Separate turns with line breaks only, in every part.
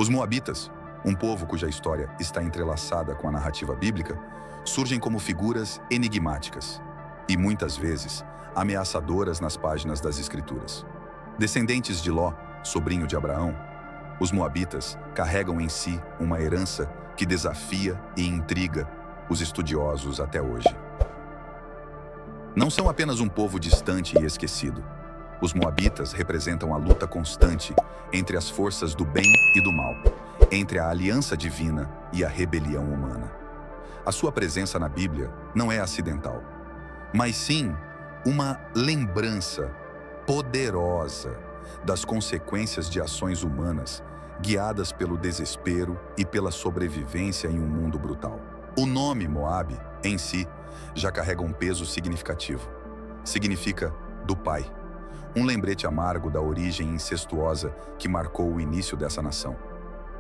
Os Moabitas, um povo cuja história está entrelaçada com a narrativa bíblica, surgem como figuras enigmáticas e, muitas vezes, ameaçadoras nas páginas das Escrituras. Descendentes de Ló, sobrinho de Abraão, os Moabitas carregam em si uma herança que desafia e intriga os estudiosos até hoje. Não são apenas um povo distante e esquecido. Os Moabitas representam a luta constante entre as forças do bem e do mal, entre a aliança divina e a rebelião humana. A sua presença na Bíblia não é acidental, mas sim uma lembrança poderosa das consequências de ações humanas guiadas pelo desespero e pela sobrevivência em um mundo brutal. O nome Moabe, em si, já carrega um peso significativo. Significa do pai, um lembrete amargo da origem incestuosa que marcou o início dessa nação.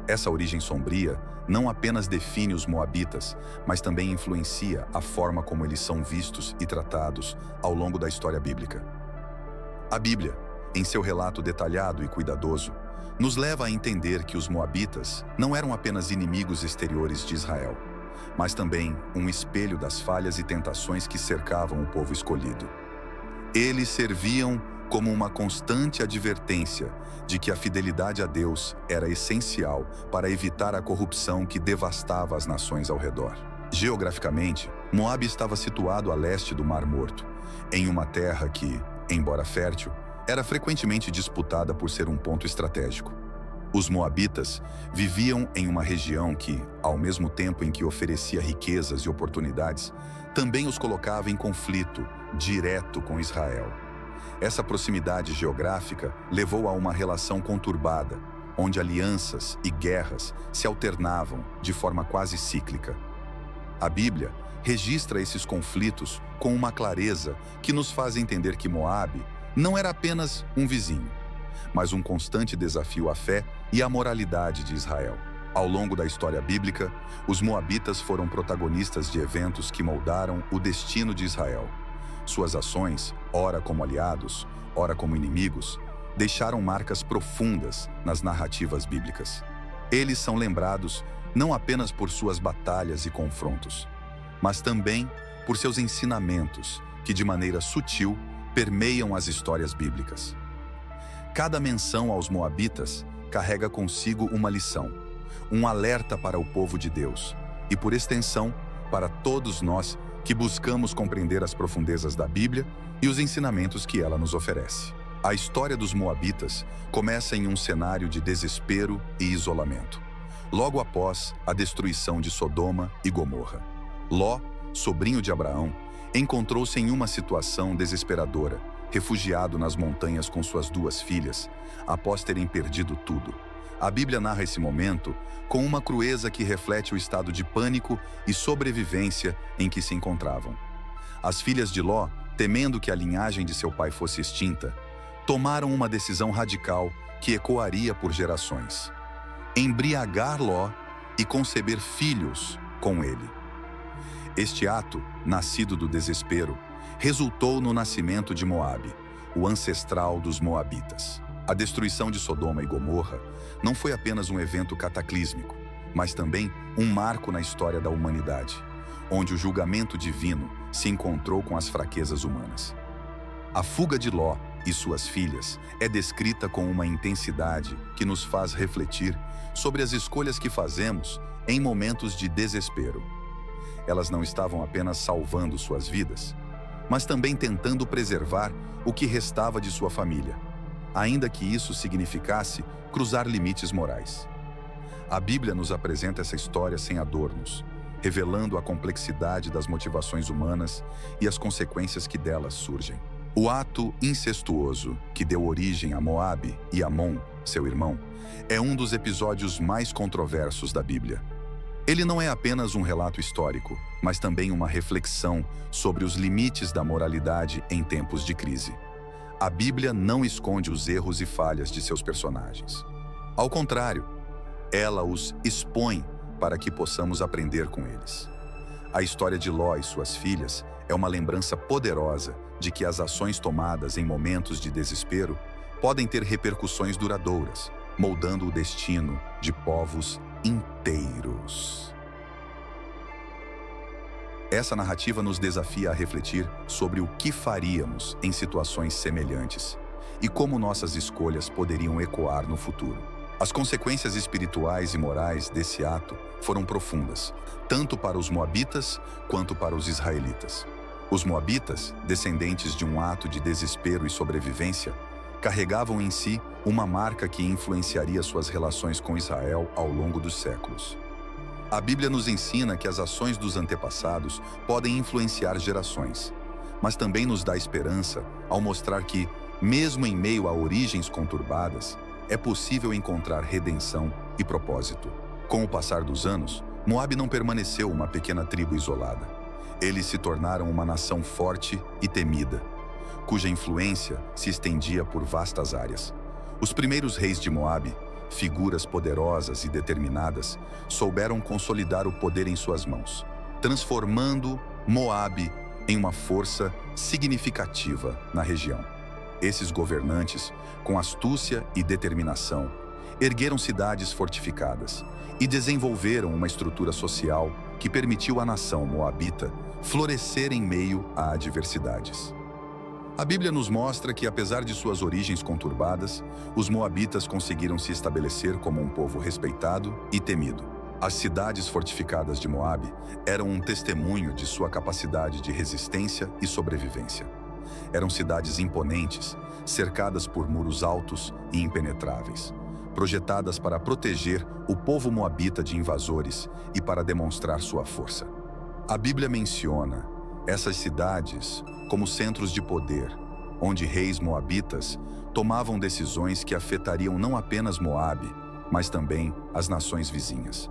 Essa origem sombria não apenas define os moabitas, mas também influencia a forma como eles são vistos e tratados ao longo da história bíblica. A Bíblia, em seu relato detalhado e cuidadoso, nos leva a entender que os moabitas não eram apenas inimigos exteriores de Israel, mas também um espelho das falhas e tentações que cercavam o povo escolhido. Eles serviam como uma constante advertência de que a fidelidade a Deus era essencial para evitar a corrupção que devastava as nações ao redor. Geograficamente, Moabe estava situado a leste do Mar Morto, em uma terra que, embora fértil, era frequentemente disputada por ser um ponto estratégico. Os moabitas viviam em uma região que, ao mesmo tempo em que oferecia riquezas e oportunidades, também os colocava em conflito direto com Israel. Essa proximidade geográfica levou a uma relação conturbada, onde alianças e guerras se alternavam de forma quase cíclica. A Bíblia registra esses conflitos com uma clareza que nos faz entender que Moabe não era apenas um vizinho, mas um constante desafio à fé e à moralidade de Israel. Ao longo da história bíblica, os moabitas foram protagonistas de eventos que moldaram o destino de Israel. Suas ações, ora como aliados, ora como inimigos, deixaram marcas profundas nas narrativas bíblicas. Eles são lembrados não apenas por suas batalhas e confrontos, mas também por seus ensinamentos que, de maneira sutil, permeiam as histórias bíblicas. Cada menção aos moabitas carrega consigo uma lição, um alerta para o povo de Deus e, por extensão, para todos nós que buscamos compreender as profundezas da Bíblia e os ensinamentos que ela nos oferece. A história dos moabitas começa em um cenário de desespero e isolamento, logo após a destruição de Sodoma e Gomorra. Ló, sobrinho de Abraão, encontrou-se em uma situação desesperadora, refugiado nas montanhas com suas duas filhas, após terem perdido tudo. A Bíblia narra esse momento com uma crueza que reflete o estado de pânico e sobrevivência em que se encontravam. As filhas de Ló, temendo que a linhagem de seu pai fosse extinta, tomaram uma decisão radical que ecoaria por gerações: embriagar Ló e conceber filhos com ele. Este ato, nascido do desespero, resultou no nascimento de Moabe, o ancestral dos moabitas. A destruição de Sodoma e Gomorra não foi apenas um evento cataclísmico, mas também um marco na história da humanidade, onde o julgamento divino se encontrou com as fraquezas humanas. A fuga de Ló e suas filhas é descrita com uma intensidade que nos faz refletir sobre as escolhas que fazemos em momentos de desespero. Elas não estavam apenas salvando suas vidas, mas também tentando preservar o que restava de sua família, ainda que isso significasse cruzar limites morais. A Bíblia nos apresenta essa história sem adornos, revelando a complexidade das motivações humanas e as consequências que delas surgem. O ato incestuoso que deu origem a Moabe e Amon, seu irmão, é um dos episódios mais controversos da Bíblia. Ele não é apenas um relato histórico, mas também uma reflexão sobre os limites da moralidade em tempos de crise. A Bíblia não esconde os erros e falhas de seus personagens. Ao contrário, ela os expõe para que possamos aprender com eles. A história de Ló e suas filhas é uma lembrança poderosa de que as ações tomadas em momentos de desespero podem ter repercussões duradouras, moldando o destino de povos inteiros. Essa narrativa nos desafia a refletir sobre o que faríamos em situações semelhantes e como nossas escolhas poderiam ecoar no futuro. As consequências espirituais e morais desse ato foram profundas, tanto para os moabitas quanto para os israelitas. Os moabitas, descendentes de um ato de desespero e sobrevivência, carregavam em si uma marca que influenciaria suas relações com Israel ao longo dos séculos. A Bíblia nos ensina que as ações dos antepassados podem influenciar gerações, mas também nos dá esperança ao mostrar que, mesmo em meio a origens conturbadas, é possível encontrar redenção e propósito. Com o passar dos anos, Moabe não permaneceu uma pequena tribo isolada. Eles se tornaram uma nação forte e temida, cuja influência se estendia por vastas áreas. Os primeiros reis de Moabe, figuras poderosas e determinadas, souberam consolidar o poder em suas mãos, transformando Moabe em uma força significativa na região. Esses governantes, com astúcia e determinação, ergueram cidades fortificadas e desenvolveram uma estrutura social que permitiu à nação moabita florescer em meio a adversidades. A Bíblia nos mostra que, apesar de suas origens conturbadas, os moabitas conseguiram se estabelecer como um povo respeitado e temido. As cidades fortificadas de Moabe eram um testemunho de sua capacidade de resistência e sobrevivência. Eram cidades imponentes, cercadas por muros altos e impenetráveis, projetadas para proteger o povo moabita de invasores e para demonstrar sua força. A Bíblia menciona essas cidades como centros de poder, onde reis moabitas tomavam decisões que afetariam não apenas Moabe, mas também as nações vizinhas.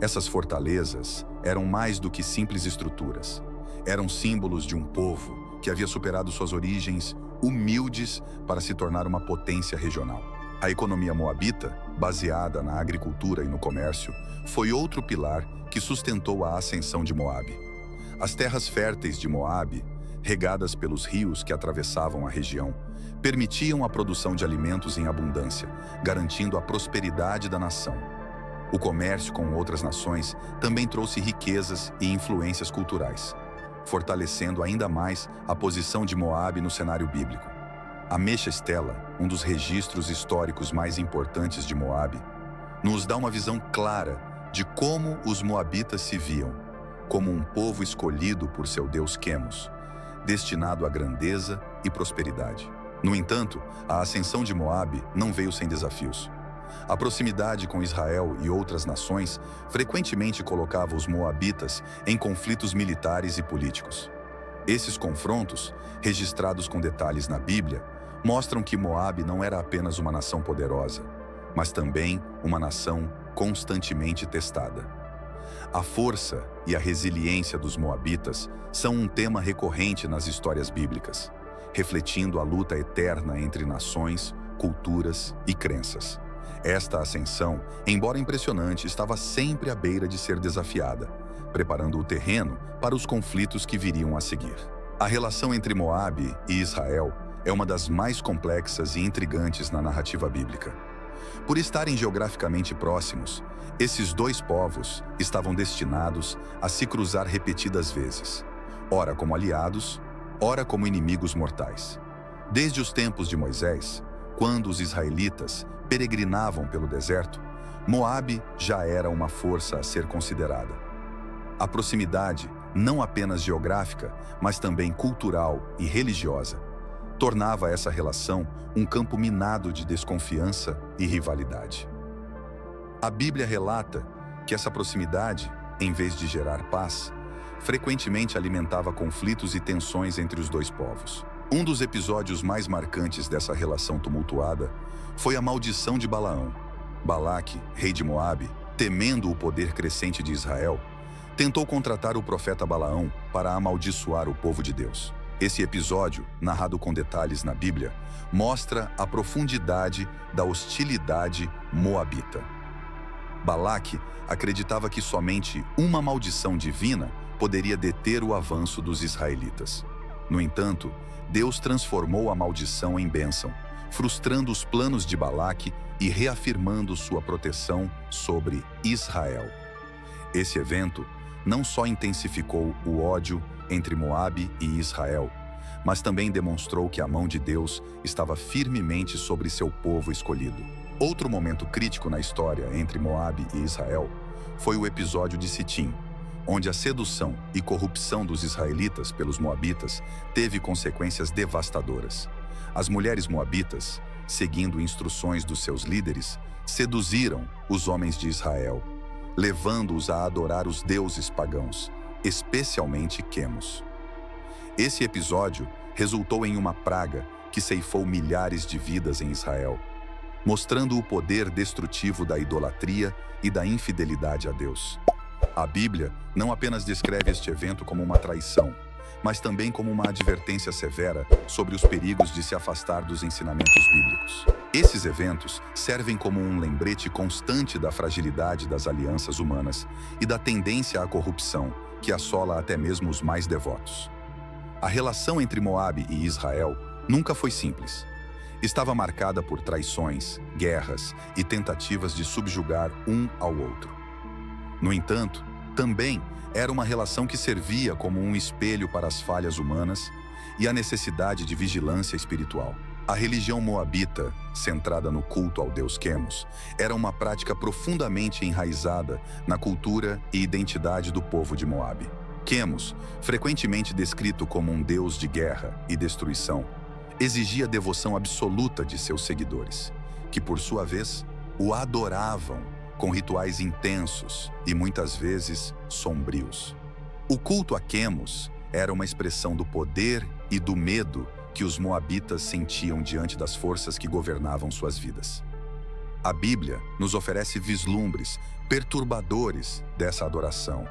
Essas fortalezas eram mais do que simples estruturas. Eram símbolos de um povo que havia superado suas origens humildes para se tornar uma potência regional. A economia moabita, baseada na agricultura e no comércio, foi outro pilar que sustentou a ascensão de Moabe. As terras férteis de Moabe, regadas pelos rios que atravessavam a região, permitiam a produção de alimentos em abundância, garantindo a prosperidade da nação. O comércio com outras nações também trouxe riquezas e influências culturais, fortalecendo ainda mais a posição de Moabe no cenário bíblico. A Mexa-Estela, um dos registros históricos mais importantes de Moabe, nos dá uma visão clara de como os moabitas se viam, como um povo escolhido por seu deus Quemos, destinado à grandeza e prosperidade. No entanto, a ascensão de Moabe não veio sem desafios. A proximidade com Israel e outras nações frequentemente colocava os moabitas em conflitos militares e políticos. Esses confrontos, registrados com detalhes na Bíblia, mostram que Moabe não era apenas uma nação poderosa, mas também uma nação constantemente testada. A força e a resiliência dos moabitas são um tema recorrente nas histórias bíblicas, refletindo a luta eterna entre nações, culturas e crenças. Esta ascensão, embora impressionante, estava sempre à beira de ser desafiada, preparando o terreno para os conflitos que viriam a seguir. A relação entre Moabe e Israel é uma das mais complexas e intrigantes na narrativa bíblica. Por estarem geograficamente próximos, esses dois povos estavam destinados a se cruzar repetidas vezes, ora como aliados, ora como inimigos mortais. Desde os tempos de Moisés, quando os israelitas peregrinavam pelo deserto, Moabe já era uma força a ser considerada. A proximidade, não apenas geográfica, mas também cultural e religiosa, tornava essa relação um campo minado de desconfiança e rivalidade. A Bíblia relata que essa proximidade, em vez de gerar paz, frequentemente alimentava conflitos e tensões entre os dois povos. Um dos episódios mais marcantes dessa relação tumultuada foi a maldição de Balaão. Balaque, rei de Moabe, temendo o poder crescente de Israel, tentou contratar o profeta Balaão para amaldiçoar o povo de Deus. Esse episódio, narrado com detalhes na Bíblia, mostra a profundidade da hostilidade moabita. Balaque acreditava que somente uma maldição divina poderia deter o avanço dos israelitas. No entanto, Deus transformou a maldição em bênção, frustrando os planos de Balaque e reafirmando sua proteção sobre Israel. Esse evento não só intensificou o ódio entre Moabe e Israel, mas também demonstrou que a mão de Deus estava firmemente sobre seu povo escolhido. Outro momento crítico na história entre Moabe e Israel foi o episódio de Sitim, onde a sedução e corrupção dos israelitas pelos moabitas teve consequências devastadoras. As mulheres moabitas, seguindo instruções dos seus líderes, seduziram os homens de Israel, levando-os a adorar os deuses pagãos, especialmente Quemos. Esse episódio resultou em uma praga que ceifou milhares de vidas em Israel, mostrando o poder destrutivo da idolatria e da infidelidade a Deus. A Bíblia não apenas descreve este evento como uma traição, mas também como uma advertência severa sobre os perigos de se afastar dos ensinamentos bíblicos. Esses eventos servem como um lembrete constante da fragilidade das alianças humanas e da tendência à corrupção que assola até mesmo os mais devotos. A relação entre Moabe e Israel nunca foi simples. Estava marcada por traições, guerras e tentativas de subjugar um ao outro. No entanto, também era uma relação que servia como um espelho para as falhas humanas e a necessidade de vigilância espiritual. A religião moabita, centrada no culto ao deus Quemos, era uma prática profundamente enraizada na cultura e identidade do povo de Moabe. Quemos, frequentemente descrito como um deus de guerra e destruição, exigia devoção absoluta de seus seguidores, que por sua vez o adoravam com rituais intensos e muitas vezes sombrios. O culto a Quemos era uma expressão do poder e do medo que os moabitas sentiam diante das forças que governavam suas vidas. A Bíblia nos oferece vislumbres perturbadores dessa adoração,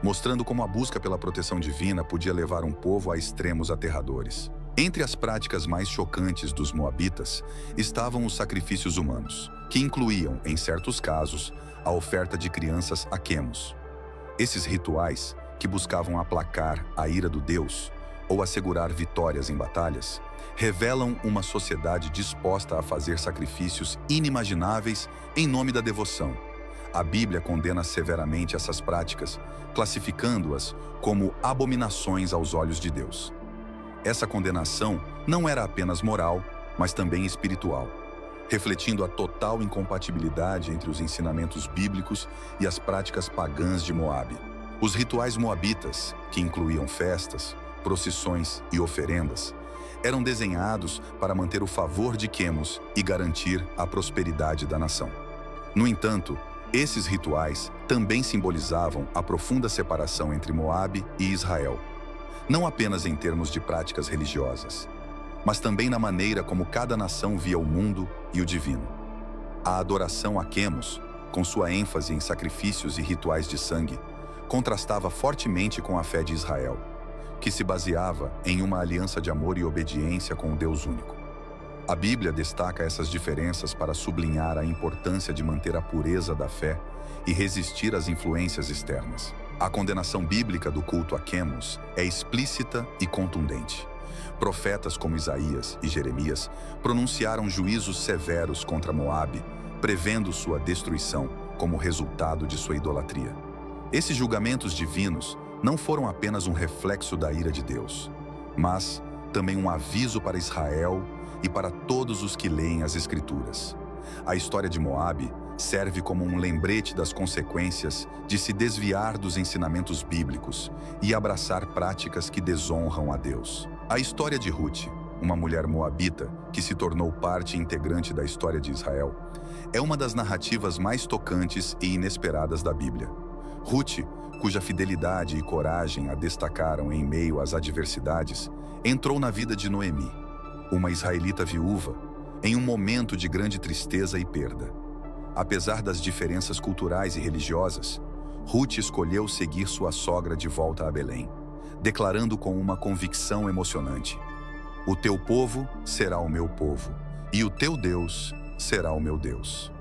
mostrando como a busca pela proteção divina podia levar um povo a extremos aterradores. Entre as práticas mais chocantes dos moabitas estavam os sacrifícios humanos, que incluíam, em certos casos, a oferta de crianças a Quemos. Esses rituais, que buscavam aplacar a ira do Deus ou assegurar vitórias em batalhas, revelam uma sociedade disposta a fazer sacrifícios inimagináveis em nome da devoção. A Bíblia condena severamente essas práticas, classificando-as como abominações aos olhos de Deus. Essa condenação não era apenas moral, mas também espiritual, refletindo a total incompatibilidade entre os ensinamentos bíblicos e as práticas pagãs de Moabe. Os rituais moabitas, que incluíam festas, procissões e oferendas, eram desenhados para manter o favor de Quemos e garantir a prosperidade da nação. No entanto, esses rituais também simbolizavam a profunda separação entre Moabe e Israel, não apenas em termos de práticas religiosas, mas também na maneira como cada nação via o mundo e o divino. A adoração a Quemos, com sua ênfase em sacrifícios e rituais de sangue, contrastava fortemente com a fé de Israel, que se baseava em uma aliança de amor e obediência com o Deus único. A Bíblia destaca essas diferenças para sublinhar a importância de manter a pureza da fé e resistir às influências externas. A condenação bíblica do culto a Quemos é explícita e contundente. Profetas como Isaías e Jeremias pronunciaram juízos severos contra Moabe, prevendo sua destruição como resultado de sua idolatria. Esses julgamentos divinos não foram apenas um reflexo da ira de Deus, mas também um aviso para Israel e para todos os que leem as Escrituras. A história de Moabe serve como um lembrete das consequências de se desviar dos ensinamentos bíblicos e abraçar práticas que desonram a Deus. A história de Ruth, uma mulher moabita que se tornou parte integrante da história de Israel, é uma das narrativas mais tocantes e inesperadas da Bíblia. Ruth, cuja fidelidade e coragem a destacaram em meio às adversidades, entrou na vida de Noemi, uma israelita viúva, em um momento de grande tristeza e perda. Apesar das diferenças culturais e religiosas, Ruth escolheu seguir sua sogra de volta a Belém, declarando com uma convicção emocionante: "O teu povo será o meu povo, e o teu Deus será o meu Deus."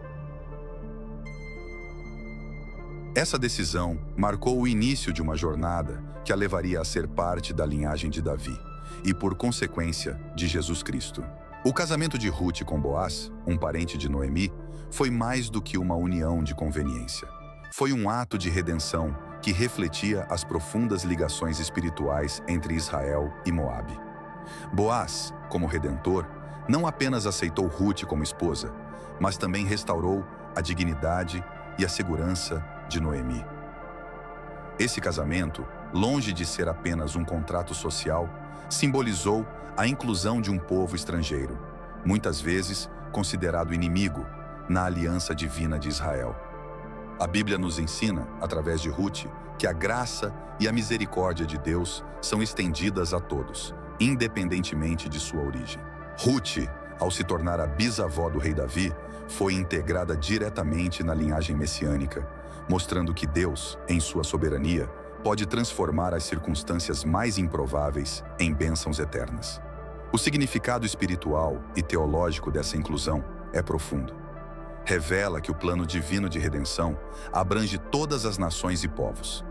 Essa decisão marcou o início de uma jornada que a levaria a ser parte da linhagem de Davi e, por consequência, de Jesus Cristo. O casamento de Ruth com Boaz, um parente de Noemi, foi mais do que uma união de conveniência. Foi um ato de redenção que refletia as profundas ligações espirituais entre Israel e Moabe. Boaz, como redentor, não apenas aceitou Ruth como esposa, mas também restaurou a dignidade e a segurança de Noemi. Esse casamento, longe de ser apenas um contrato social, simbolizou a inclusão de um povo estrangeiro, muitas vezes considerado inimigo, na aliança divina de Israel. A Bíblia nos ensina, através de Ruth, que a graça e a misericórdia de Deus são estendidas a todos, independentemente de sua origem. Ruth, ao se tornar a bisavó do rei Davi, foi integrada diretamente na linhagem messiânica, mostrando que Deus, em sua soberania, pode transformar as circunstâncias mais improváveis em bênçãos eternas. O significado espiritual e teológico dessa inclusão é profundo. Revela que o plano divino de redenção abrange todas as nações e povos.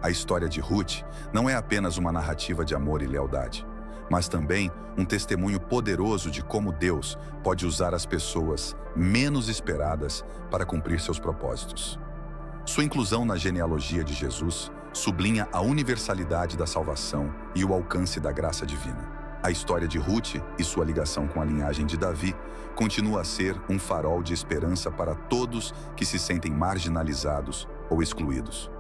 A história de Ruth não é apenas uma narrativa de amor e lealdade, mas também um testemunho poderoso de como Deus pode usar as pessoas menos esperadas para cumprir seus propósitos. Sua inclusão na genealogia de Jesus sublinha a universalidade da salvação e o alcance da graça divina. A história de Ruth e sua ligação com a linhagem de Davi continua a ser um farol de esperança para todos que se sentem marginalizados ou excluídos.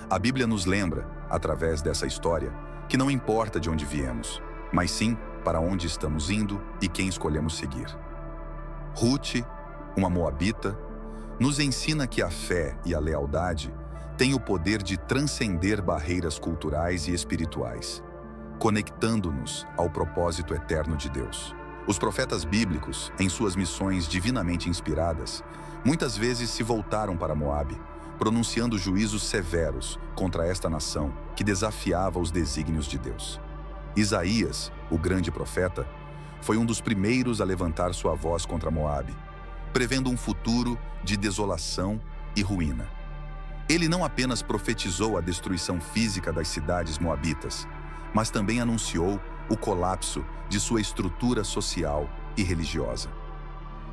A Bíblia nos lembra, através dessa história, que não importa de onde viemos, mas sim para onde estamos indo e quem escolhemos seguir. Ruth, uma moabita, nos ensina que a fé e a lealdade têm o poder de transcender barreiras culturais e espirituais, conectando-nos ao propósito eterno de Deus. Os profetas bíblicos, em suas missões divinamente inspiradas, muitas vezes se voltaram para Moabe, pronunciando juízos severos contra esta nação que desafiava os desígnios de Deus. Isaías, o grande profeta, foi um dos primeiros a levantar sua voz contra Moabe, prevendo um futuro de desolação e ruína. Ele não apenas profetizou a destruição física das cidades moabitas, mas também anunciou o colapso de sua estrutura social e religiosa.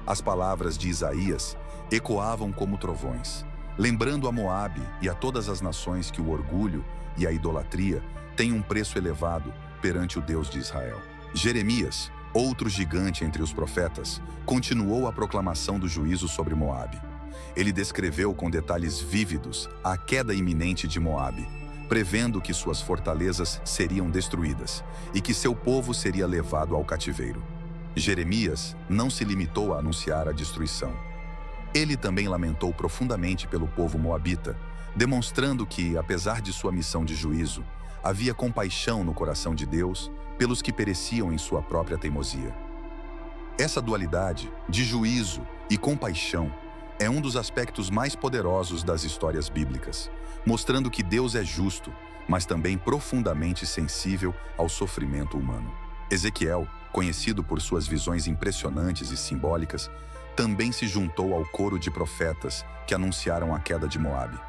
As palavras de Isaías ecoavam como trovões, lembrando a Moabe e a todas as nações que o orgulho e a idolatria têm um preço elevado perante o Deus de Israel. Jeremias, outro gigante entre os profetas, continuou a proclamação do juízo sobre Moabe. Ele descreveu com detalhes vívidos a queda iminente de Moabe, prevendo que suas fortalezas seriam destruídas e que seu povo seria levado ao cativeiro. Jeremias não se limitou a anunciar a destruição. Ele também lamentou profundamente pelo povo moabita, demonstrando que, apesar de sua missão de juízo, havia compaixão no coração de Deus pelos que pereciam em sua própria teimosia. Essa dualidade de juízo e compaixão é um dos aspectos mais poderosos das histórias bíblicas, mostrando que Deus é justo, mas também profundamente sensível ao sofrimento humano. Ezequiel, conhecido por suas visões impressionantes e simbólicas, também se juntou ao coro de profetas que anunciaram a queda de Moabe.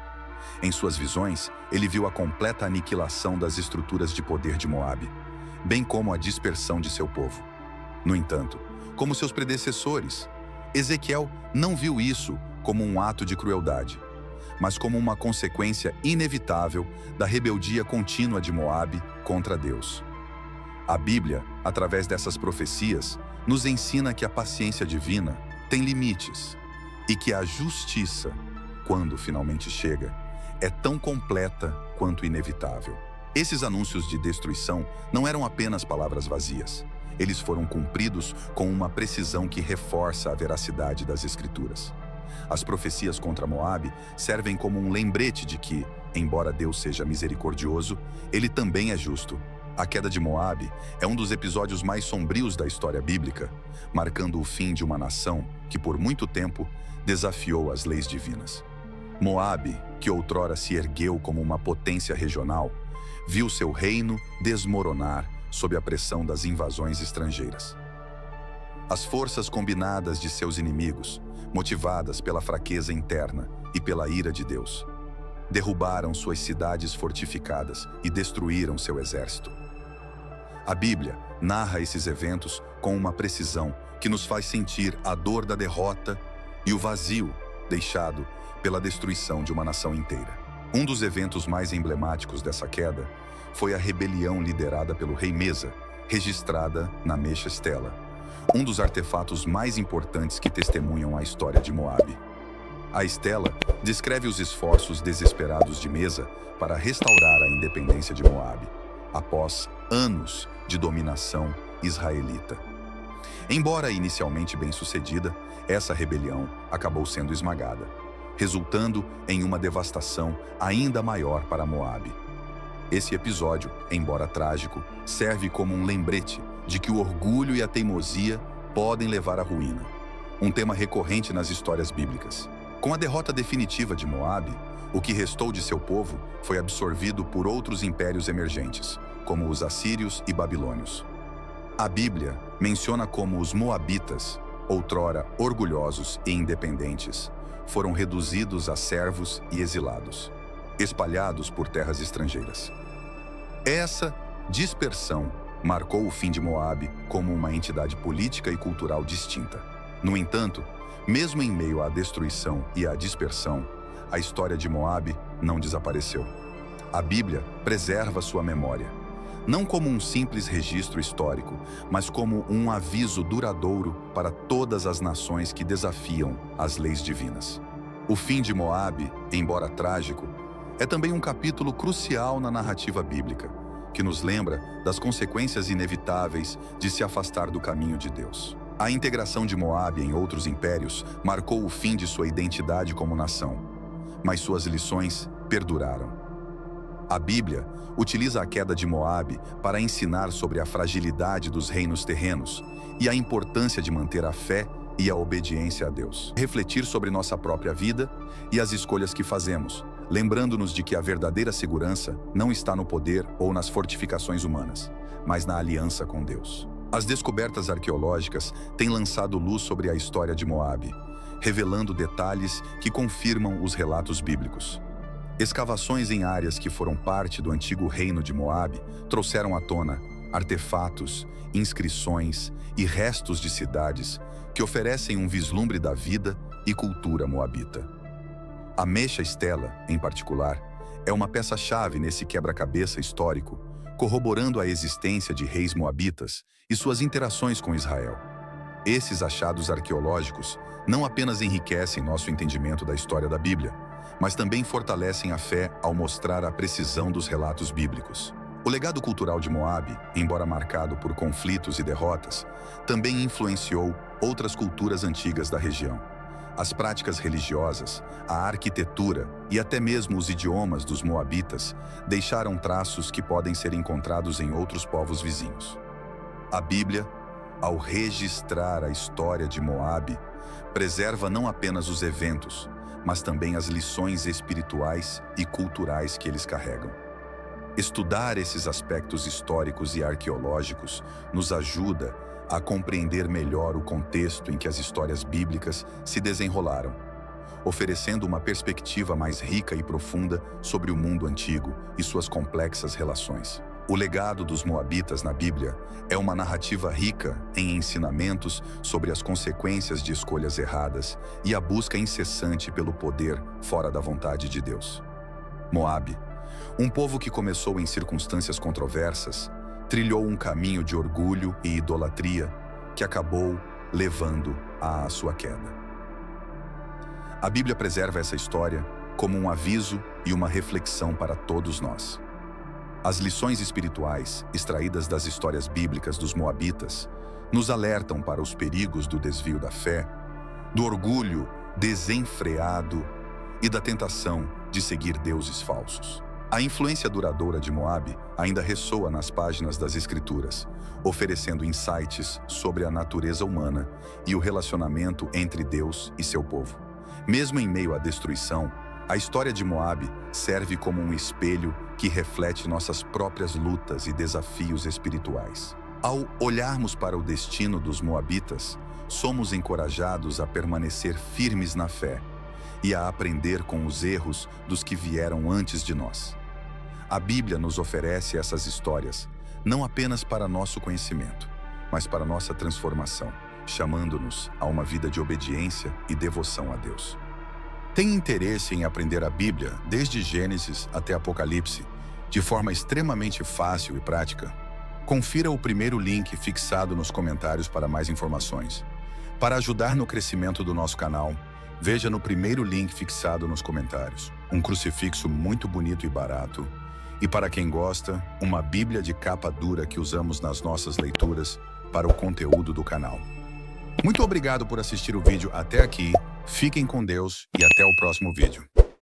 Em suas visões, ele viu a completa aniquilação das estruturas de poder de Moabe, bem como a dispersão de seu povo. No entanto, como seus predecessores, Ezequiel não viu isso como um ato de crueldade, mas como uma consequência inevitável da rebeldia contínua de Moabe contra Deus. A Bíblia, através dessas profecias, nos ensina que a paciência divina tem limites e que a justiça, quando finalmente chega, é tão completa quanto inevitável. Esses anúncios de destruição não eram apenas palavras vazias. Eles foram cumpridos com uma precisão que reforça a veracidade das Escrituras. As profecias contra Moabe servem como um lembrete de que, embora Deus seja misericordioso, ele também é justo. A queda de Moabe é um dos episódios mais sombrios da história bíblica, marcando o fim de uma nação que por muito tempo desafiou as leis divinas. Moabe, que outrora se ergueu como uma potência regional, viu seu reino desmoronar sob a pressão das invasões estrangeiras. As forças combinadas de seus inimigos, motivadas pela fraqueza interna e pela ira de Deus, derrubaram suas cidades fortificadas e destruíram seu exército. A Bíblia narra esses eventos com uma precisão que nos faz sentir a dor da derrota e o vazio deixado pela destruição de uma nação inteira. Um dos eventos mais emblemáticos dessa queda foi a rebelião liderada pelo rei Mesa, registrada na Mecha Stela, um dos artefatos mais importantes que testemunham a história de Moabe. A Estela descreve os esforços desesperados de Mesa para restaurar a independência de Moabe, após anos de dominação israelita. Embora inicialmente bem-sucedida, essa rebelião acabou sendo esmagada, resultando em uma devastação ainda maior para Moabe. Esse episódio, embora trágico, serve como um lembrete de que o orgulho e a teimosia podem levar à ruína, um tema recorrente nas histórias bíblicas. Com a derrota definitiva de Moabe, o que restou de seu povo foi absorvido por outros impérios emergentes, como os assírios e babilônios. A Bíblia menciona como os moabitas, outrora orgulhosos e independentes, foram reduzidos a servos e exilados, espalhados por terras estrangeiras. Essa dispersão marcou o fim de Moabe como uma entidade política e cultural distinta. No entanto, mesmo em meio à destruição e à dispersão, a história de Moabe não desapareceu. A Bíblia preserva sua memória, não como um simples registro histórico, mas como um aviso duradouro para todas as nações que desafiam as leis divinas. O fim de Moabe, embora trágico, é também um capítulo crucial na narrativa bíblica, que nos lembra das consequências inevitáveis de se afastar do caminho de Deus. A integração de Moabe em outros impérios marcou o fim de sua identidade como nação, mas suas lições perduraram. A Bíblia utiliza a queda de Moabe para ensinar sobre a fragilidade dos reinos terrenos e a importância de manter a fé e a obediência a Deus. Refletir sobre nossa própria vida e as escolhas que fazemos, lembrando-nos de que a verdadeira segurança não está no poder ou nas fortificações humanas, mas na aliança com Deus. As descobertas arqueológicas têm lançado luz sobre a história de Moabe, revelando detalhes que confirmam os relatos bíblicos. Escavações em áreas que foram parte do antigo reino de Moabe trouxeram à tona artefatos, inscrições e restos de cidades que oferecem um vislumbre da vida e cultura moabita. A Mecha Stela, em particular, é uma peça-chave nesse quebra-cabeça histórico, corroborando a existência de reis moabitas e suas interações com Israel. Esses achados arqueológicos não apenas enriquecem nosso entendimento da história da Bíblia, mas também fortalecem a fé ao mostrar a precisão dos relatos bíblicos. O legado cultural de Moabe, embora marcado por conflitos e derrotas, também influenciou outras culturas antigas da região. As práticas religiosas, a arquitetura e até mesmo os idiomas dos moabitas deixaram traços que podem ser encontrados em outros povos vizinhos. A Bíblia, ao registrar a história de Moabe, preserva não apenas os eventos, mas também as lições espirituais e culturais que eles carregam. Estudar esses aspectos históricos e arqueológicos nos ajuda a compreender melhor o contexto em que as histórias bíblicas se desenrolaram, oferecendo uma perspectiva mais rica e profunda sobre o mundo antigo e suas complexas relações. O legado dos moabitas na Bíblia é uma narrativa rica em ensinamentos sobre as consequências de escolhas erradas e a busca incessante pelo poder fora da vontade de Deus. Moabe, um povo que começou em circunstâncias controversas, trilhou um caminho de orgulho e idolatria que acabou levando à sua queda. A Bíblia preserva essa história como um aviso e uma reflexão para todos nós. As lições espirituais extraídas das histórias bíblicas dos moabitas nos alertam para os perigos do desvio da fé, do orgulho desenfreado e da tentação de seguir deuses falsos. A influência duradoura de Moabe ainda ressoa nas páginas das Escrituras, oferecendo insights sobre a natureza humana e o relacionamento entre Deus e seu povo. Mesmo em meio à destruição, a história de Moabe serve como um espelho que reflete nossas próprias lutas e desafios espirituais. Ao olharmos para o destino dos moabitas, somos encorajados a permanecer firmes na fé e a aprender com os erros dos que vieram antes de nós. A Bíblia nos oferece essas histórias não apenas para nosso conhecimento, mas para nossa transformação, chamando-nos a uma vida de obediência e devoção a Deus. Tem interesse em aprender a Bíblia, desde Gênesis até Apocalipse, de forma extremamente fácil e prática? Confira o primeiro link fixado nos comentários para mais informações. Para ajudar no crescimento do nosso canal, veja no primeiro link fixado nos comentários um crucifixo muito bonito e barato. E para quem gosta, uma Bíblia de capa dura que usamos nas nossas leituras para o conteúdo do canal. Muito obrigado por assistir o vídeo até aqui, fiquem com Deus e até o próximo vídeo.